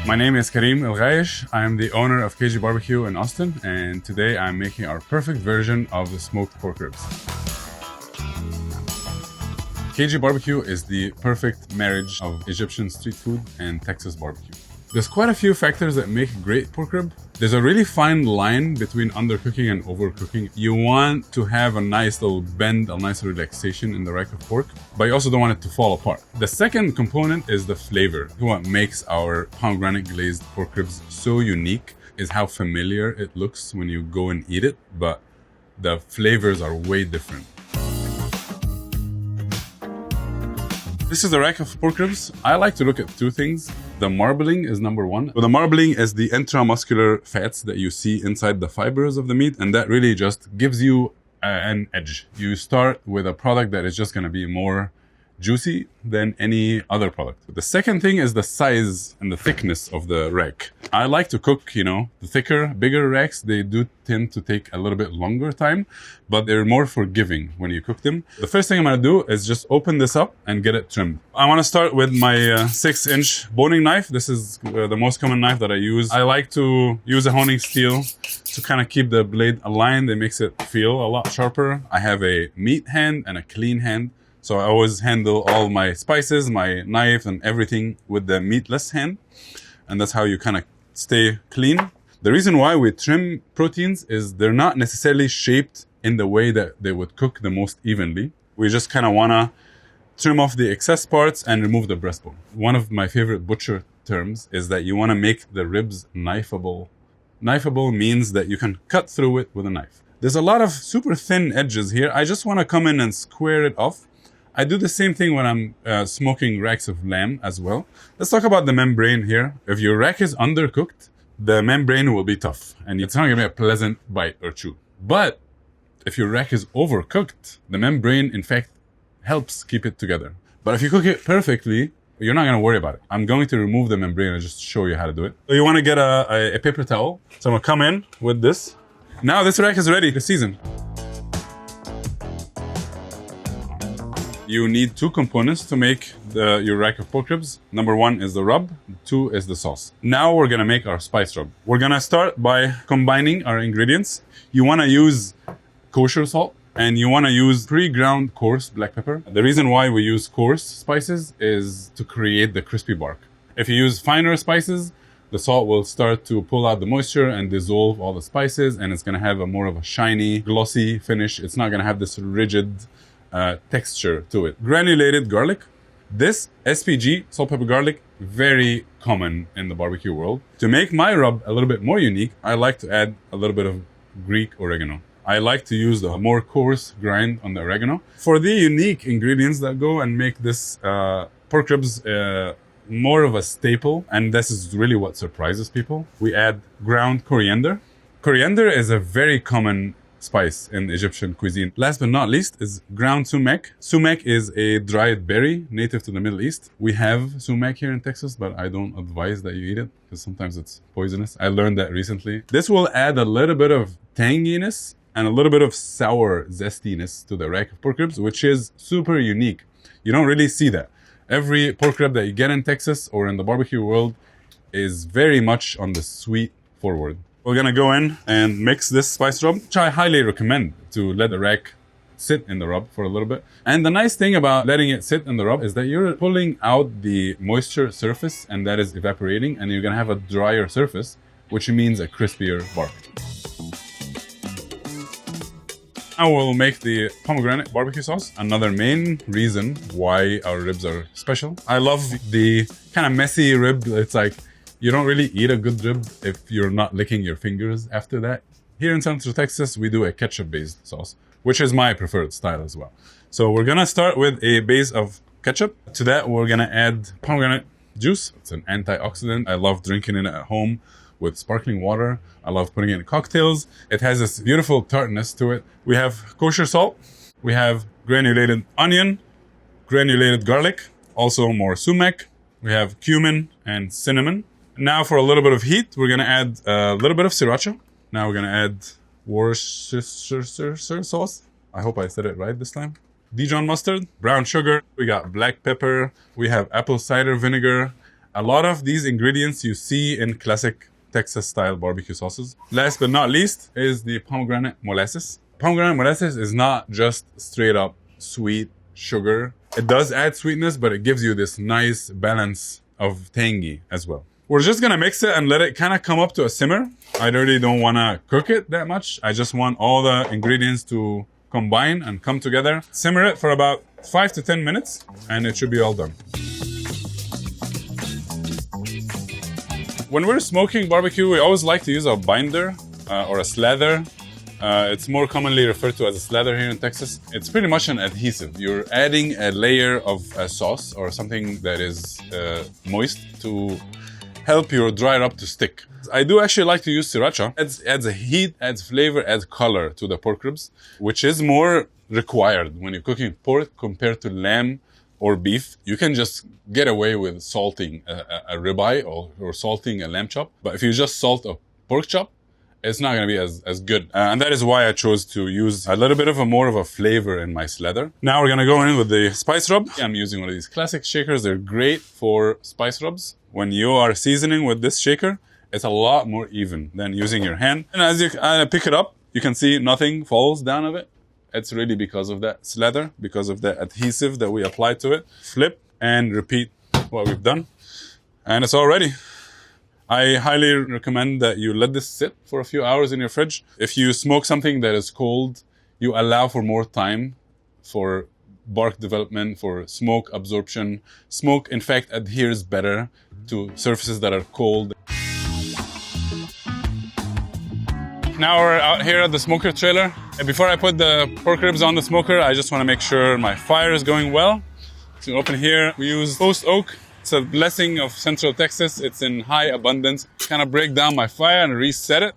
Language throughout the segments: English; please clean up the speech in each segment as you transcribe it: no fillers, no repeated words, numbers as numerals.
My name is Kareem El-Ghayesh. I am the owner of KG BBQ in Austin, and today I'm making our perfect version of the smoked pork ribs. KG BBQ is the perfect marriage of Egyptian street food and Texas barbecue. There's quite a few factors that make a great pork rib. There's a really fine line between undercooking and overcooking. You want to have a nice little bend, a nice relaxation in the rack of pork, but you also don't want it to fall apart. The second component is the flavor. What makes our pomegranate glazed pork ribs so unique is how familiar it looks when you go and eat it, but the flavors are way different. This is the rack of pork ribs. I like to look at two things. The marbling is number one. So the marbling is the intramuscular fats that you see inside the fibers of the meat, and that really just gives you an edge. You start with a product that is just going to be more juicy than any other product. The second thing is the size and the thickness of the rack. I like to cook, the thicker, bigger racks. They do tend to take a little bit longer time, but they're more forgiving when you cook them. The first thing I'm going to do is just open this up and get it trimmed. I want to start with my 6-inch boning knife. This is the most common knife that I use. I like to use a honing steel to kind of keep the blade aligned. It makes it feel a lot sharper. I have a meat hand and a clean hand. So I always handle all my spices, my knife, and everything with the meatless hand. And that's how you kind of stay clean. The reason why we trim proteins is they're not necessarily shaped in the way that they would cook the most evenly. We just kind of want to trim off the excess parts and remove the breastbone. One of my favorite butcher terms is that you want to make the ribs knifeable. Knifeable means that you can cut through it with a knife. There's a lot of super thin edges here. I just want to come in and square it off. I do the same thing when I'm smoking racks of lamb as well. Let's talk about the membrane here. If your rack is undercooked, the membrane will be tough and it's not going to be a pleasant bite or chew. But if your rack is overcooked, the membrane, in fact, helps keep it together. But if you cook it perfectly, you're not going to worry about it. I'm going to remove the membrane and just show you how to do it. So you want to get a paper towel. So I'm going to come in with this. Now this rack is ready to season. You need two components to make your rack of pork ribs. Number one is the rub, two is the sauce. Now we're gonna make our spice rub. We're gonna start by combining our ingredients. You wanna use kosher salt and you wanna use pre-ground coarse black pepper. The reason why we use coarse spices is to create the crispy bark. If you use finer spices, the salt will start to pull out the moisture and dissolve all the spices, and it's gonna have more of a shiny, glossy finish. It's not gonna have this rigid texture to it. Granulated garlic. This SPG, salt, pepper, garlic, very common in the barbecue world. To make my rub a little bit more unique, I like to add a little bit of Greek oregano. I like to use the more coarse grind on the oregano. For the unique ingredients that go and make this pork ribs more of a staple, and this is really what surprises people, we add ground coriander. Coriander is a very common spice in Egyptian cuisine. Last but not least is ground sumac. Sumac is a dried berry native to the Middle East. We have sumac here in Texas, but I don't advise that you eat it because sometimes it's poisonous. I learned that recently. This will add a little bit of tanginess and a little bit of sour zestiness to the rack of pork ribs, which is super unique. You don't really see that. Every pork rib that you get in Texas or in the barbecue world is very much on the sweet forward. We're gonna go in and mix this spice rub, which I highly recommend to let the rack sit in the rub for a little bit. And the nice thing about letting it sit in the rub is that you're pulling out the moisture surface and that is evaporating, and you're gonna have a drier surface, which means a crispier bark. Now we'll make the pomegranate barbecue sauce. Another main reason why our ribs are special. I love the kind of messy rib. It's like, you don't really eat a good rib if you're not licking your fingers after that. Here in Central Texas, we do a ketchup-based sauce, which is my preferred style as well. So we're gonna start with a base of ketchup. To that, we're gonna add pomegranate juice. It's an antioxidant. I love drinking it at home with sparkling water. I love putting it in cocktails. It has this beautiful tartness to it. We have kosher salt. We have granulated onion, granulated garlic, also more sumac. We have cumin and cinnamon. Now for a little bit of heat, we're gonna add a little bit of sriracha. Now we're gonna add Worcestershire sauce. I hope I said it right this time. Dijon mustard, brown sugar. We got black pepper. We have apple cider vinegar. A lot of these ingredients you see in classic Texas-style barbecue sauces. Last but not least is the pomegranate molasses. Pomegranate molasses is not just straight up sweet sugar. It does add sweetness, but it gives you this nice balance of tangy as well. We're just gonna mix it and let it kind of come up to a simmer. I really don't wanna cook it that much. I just want all the ingredients to combine and come together. Simmer it for about 5 to 10 minutes and it should be all done. When we're smoking barbecue, we always like to use a binder or a slather. It's more commonly referred to as a slather here in Texas. It's pretty much an adhesive. You're adding a layer of a sauce or something that is moist to help your dry rub to stick. I do actually like to use sriracha. It adds a heat, adds flavor, adds color to the pork ribs, which is more required when you're cooking pork compared to lamb or beef. You can just get away with salting a ribeye or salting a lamb chop. But if you just salt a pork chop, it's not going to be as good. And that is why I chose to use a little bit of more of a flavor in my slather. Now we're going to go in with the spice rub. I'm using one of these classic shakers. They're great for spice rubs. When you are seasoning with this shaker, it's a lot more even than using your hand. And as you pick it up, you can see nothing falls down of it. It's really because of that slather, because of the adhesive that we applied to it. Flip and repeat what we've done. And it's all ready. I highly recommend that you let this sit for a few hours in your fridge. If you smoke something that is cold, you allow for more time for bark development, for smoke absorption. Smoke, in fact, adheres better to surfaces that are cold. Now we're out here at the smoker trailer. And before I put the pork ribs on the smoker, I just want to make sure my fire is going well. So open here, we use post oak. It's a blessing of Central Texas. It's in high abundance. Kind of break down my fire and reset it.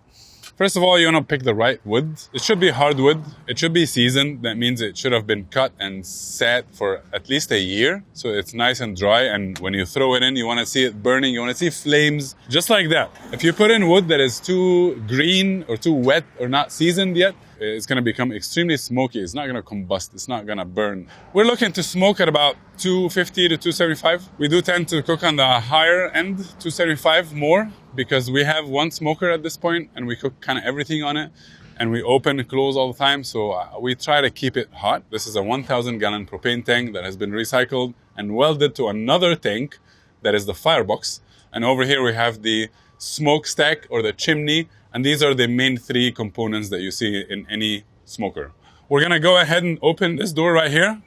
First of all, you want to pick the right wood. It should be hardwood. It should be seasoned. That means it should have been cut and sat for at least a year. So it's nice and dry. And when you throw it in, you want to see it burning. You want to see flames just like that. If you put in wood that is too green or too wet or not seasoned yet, it's going to become extremely smoky. It's not going to combust. It's not going to burn. We're looking to smoke at about 250 to 275. We do tend to cook on the higher end, 275 more, because we have one smoker at this point and we cook kind of everything on it. And we open and close all the time, so we try to keep it hot. This is a 1,000-gallon propane tank that has been recycled and welded to another tank that is the firebox. And over here we have the smokestack or the chimney. And these are the main three components that you see in any smoker. We're gonna go ahead and open this door right here.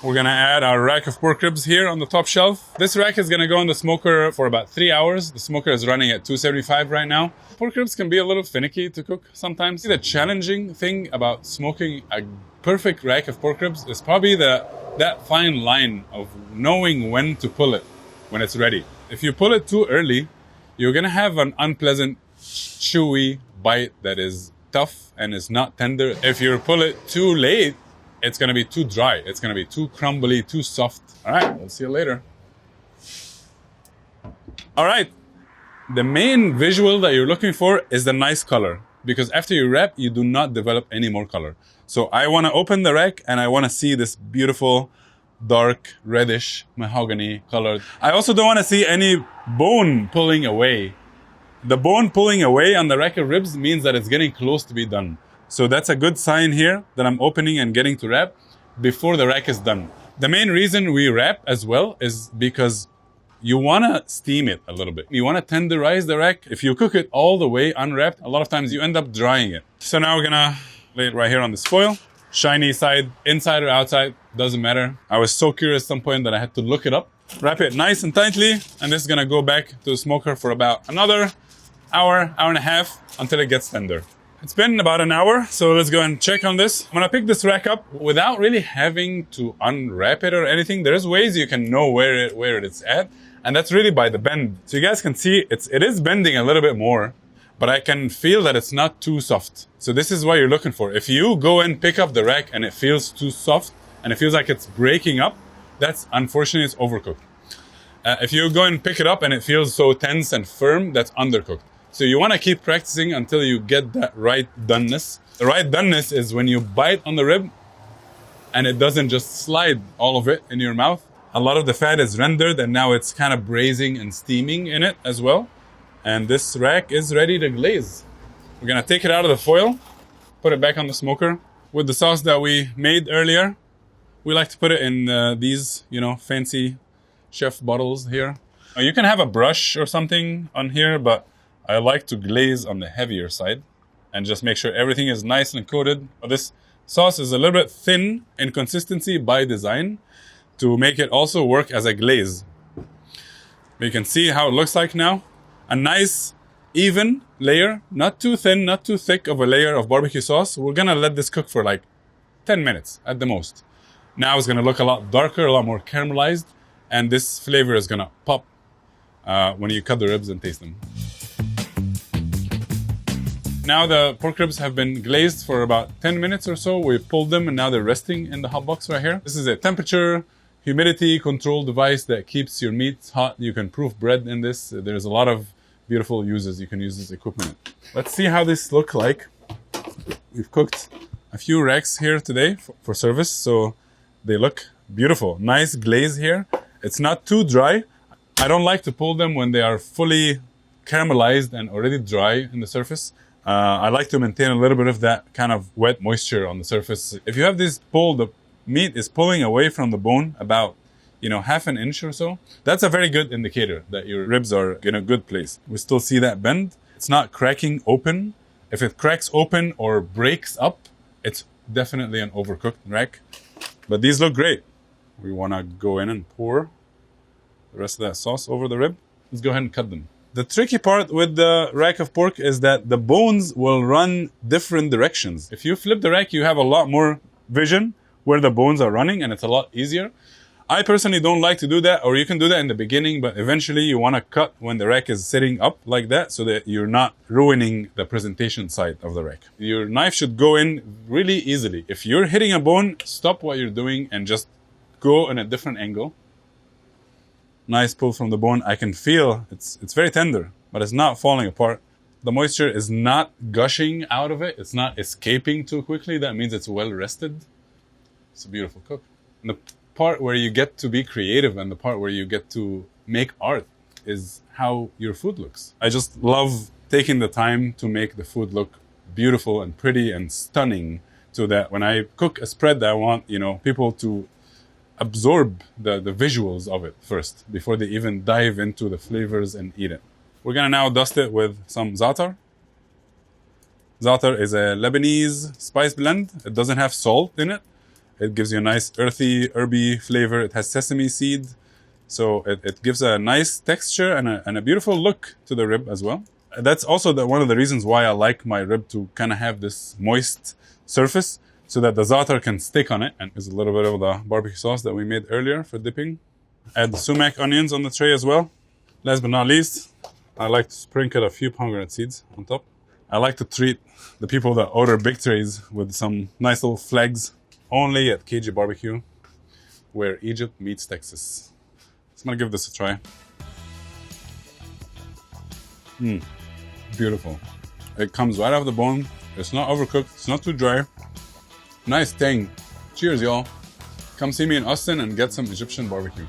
We're gonna add our rack of pork ribs here on the top shelf. This rack is gonna go in the smoker for about 3 hours. The smoker is running at 275 right now. Pork ribs can be a little finicky to cook sometimes. The challenging thing about smoking a perfect rack of pork ribs is probably that fine line of knowing when to pull it, when it's ready. If you pull it too early, you're gonna have an unpleasant chewy bite that is tough and is not tender. If you pull it too late, it's gonna be too dry. It's gonna be too crumbly, too soft. All right, we'll see you later. All right, the main visual that you're looking for is the nice color, because after you wrap, you do not develop any more color. So I wanna open the rack and I wanna see this beautiful dark reddish mahogany color. I also don't wanna see any bone pulling away. The bone pulling away on the rack of ribs means that it's getting close to be done. So that's a good sign here that I'm opening and getting to wrap before the rack is done. The main reason we wrap as well is because you want to steam it a little bit. You want to tenderize the rack. If you cook it all the way unwrapped, a lot of times you end up drying it. So now we're gonna lay it right here on this foil. Shiny side, inside or outside, doesn't matter. I was so curious at some point that I had to look it up. Wrap it nice and tightly, and this is gonna go back to the smoker for about another hour and a half until it gets tender. It's been about an hour, so let's go and check on this. I'm gonna pick this rack up without really having to unwrap it or anything. There's ways you can know where it's at, and that's really by the bend. So you guys can see it is bending a little bit more, but I can feel that it's not too soft. So this is what you're looking for. If you go and pick up the rack and it feels too soft and it feels like it's breaking up, that's unfortunately it's overcooked. If you go and pick it up and it feels so tense and firm, that's undercooked. So you want to keep practicing until you get that right doneness. The right doneness is when you bite on the rib and it doesn't just slide all of it in your mouth. A lot of the fat is rendered and now it's kind of braising and steaming in it as well. And this rack is ready to glaze. We're gonna take it out of the foil, put it back on the smoker. With the sauce that we made earlier, we like to put it in these, fancy chef bottles here. You can have a brush or something on here, but I like to glaze on the heavier side and just make sure everything is nice and coated. This sauce is a little bit thin in consistency by design to make it also work as a glaze. You can see how it looks like now. A nice, even layer, not too thin, not too thick of a layer of barbecue sauce. We're gonna let this cook for like 10 minutes at the most. Now it's gonna look a lot darker, a lot more caramelized, and this flavor is gonna pop when you cut the ribs and taste them. Now the pork ribs have been glazed for about 10 minutes or so. We pulled them and now they're resting in the hot box right here. This is a temperature, humidity control device that keeps your meat hot. You can proof bread in this. There's a lot of beautiful uses you can use this equipment. Let's see how this looks like. We've cooked a few racks here today for service, so they look beautiful. Nice glaze here. It's not too dry. I don't like to pull them when they are fully caramelized and already dry in the surface. I like to maintain a little bit of that kind of wet moisture on the surface. If you have this pull, the meat is pulling away from the bone about, half an inch or so. That's a very good indicator that your ribs are in a good place. We still see that bend. It's not cracking open. If it cracks open or breaks up, it's definitely an overcooked rack. But these look great. We want to go in and pour the rest of that sauce over the rib. Let's go ahead and cut them. The tricky part with the rack of pork is that the bones will run different directions. If you flip the rack, you have a lot more vision where the bones are running, and it's a lot easier. I personally don't like to do that, or you can do that in the beginning, but eventually you want to cut when the rack is sitting up like that so that you're not ruining the presentation side of the rack. Your knife should go in really easily. If you're hitting a bone, stop what you're doing and just go in a different angle. Nice pull from the bone. I can feel it's very tender, but it's not falling apart. The moisture is not gushing out of it. It's not escaping too quickly. That means it's well rested. It's a beautiful cook. And the part where you get to be creative and the part where you get to make art is how your food looks. I just love taking the time to make the food look beautiful and pretty and stunning, so that when I cook a spread, I want, people to absorb the visuals of it first before they even dive into the flavors and eat it. We're gonna now dust it with some za'atar. Za'atar is a Lebanese spice blend. It doesn't have salt in it. It gives you a nice earthy, herby flavor. It has sesame seed. So it gives a nice texture and a beautiful look to the rib as well. That's also one of the reasons why I like my rib to kind of have this moist surface, so that the za'atar can stick on it. And there's a little bit of the barbecue sauce that we made earlier for dipping. Add the sumac onions on the tray as well. Last but not least, I like to sprinkle a few pomegranate seeds on top. I like to treat the people that order big trays with some nice little flags, only at KG BBQ, where Egypt meets Texas. So I'm gonna give this a try. Beautiful. It comes right off the bone. It's not overcooked. It's not too dry. Nice tang. Cheers, y'all. Come see me in Austin and get some Egyptian barbecue.